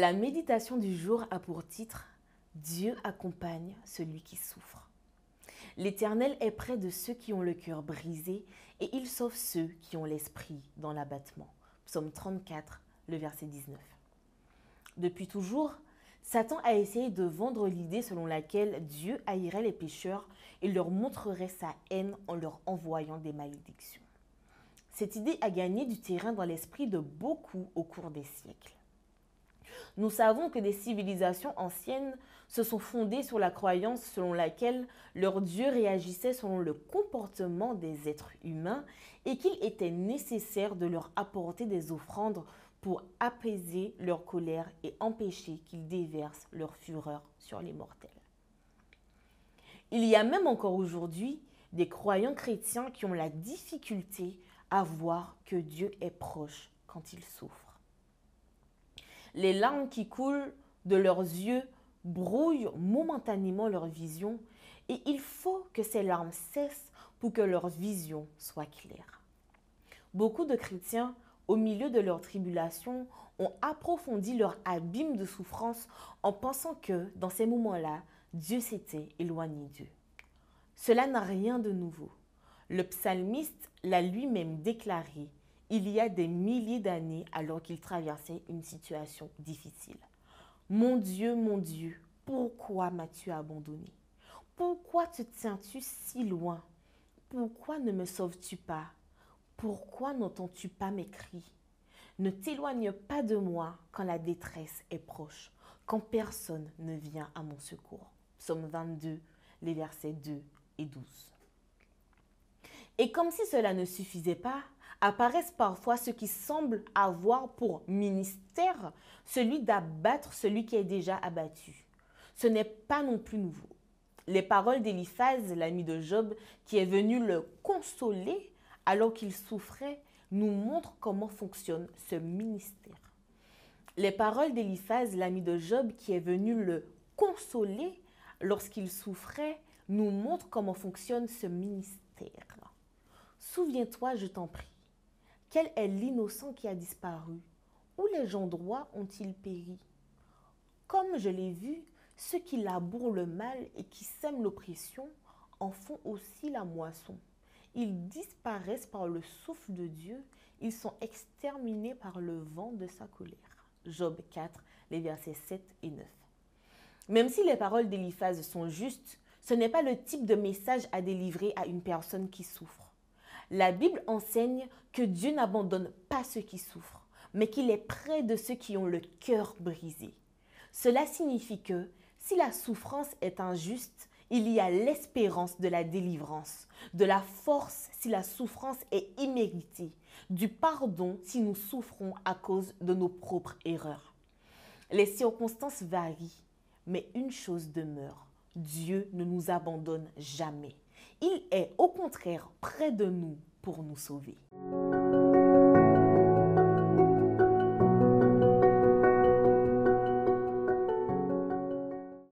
La méditation du jour a pour titre « Dieu accompagne celui qui souffre ». L'Éternel est près de ceux qui ont le cœur brisé et il sauve ceux qui ont l'esprit dans l'abattement. Psaume 34, le verset 19. Depuis toujours, Satan a essayé de vendre l'idée selon laquelle Dieu haïrait les pécheurs et leur montrerait sa haine en leur envoyant des malédictions. Cette idée a gagné du terrain dans l'esprit de beaucoup au cours des siècles. Nous savons que des civilisations anciennes se sont fondées sur la croyance selon laquelle leur Dieu réagissait selon le comportement des êtres humains et qu'il était nécessaire de leur apporter des offrandes pour apaiser leur colère et empêcher qu'ils déversent leur fureur sur les mortels. Il y a même encore aujourd'hui des croyants chrétiens qui ont la difficulté à voir que Dieu est proche quand ils souffrent. Les larmes qui coulent de leurs yeux brouillent momentanément leur vision et il faut que ces larmes cessent pour que leur vision soit claire. Beaucoup de chrétiens, au milieu de leur tribulation, ont approfondi leur abîme de souffrance en pensant que, dans ces moments-là, Dieu s'était éloigné d'eux. Cela n'a rien de nouveau. Le psalmiste l'a lui-même déclaré il y a des milliers d'années alors qu'il traversait une situation difficile. Mon Dieu, pourquoi m'as-tu abandonné? Pourquoi te tiens-tu si loin? Pourquoi ne me sauves-tu pas? Pourquoi n'entends-tu pas mes cris? Ne t'éloigne pas de moi quand la détresse est proche, quand personne ne vient à mon secours. Psaume 22, les versets 2 et 12. Et comme si cela ne suffisait pas, apparaissent parfois ceux qui semblent avoir pour ministère celui d'abattre celui qui est déjà abattu. Ce n'est pas non plus nouveau. Les paroles d'Éliphaz, l'ami de Job, qui est venu le consoler alors qu'il souffrait, nous montrent comment fonctionne ce ministère. Les paroles d'Éliphaz, l'ami de Job, qui est venu le consoler lorsqu'il souffrait, nous montrent comment fonctionne ce ministère. Souviens-toi, je t'en prie, quel est l'innocent qui a disparu? Où les gens droits ont-ils péri? Comme je l'ai vu, ceux qui labourent le mal et qui sèment l'oppression en font aussi la moisson. Ils disparaissent par le souffle de Dieu, ils sont exterminés par le vent de sa colère. Job 4, les versets 7 et 9. Même si les paroles d'Éliphaz sont justes, ce n'est pas le type de message à délivrer à une personne qui souffre. La Bible enseigne que Dieu n'abandonne pas ceux qui souffrent, mais qu'il est près de ceux qui ont le cœur brisé. Cela signifie que si la souffrance est injuste, il y a l'espérance de la délivrance, de la force si la souffrance est imméritée, du pardon si nous souffrons à cause de nos propres erreurs. Les circonstances varient, mais une chose demeure, Dieu ne nous abandonne jamais. Il est au contraire près de nous pour nous sauver.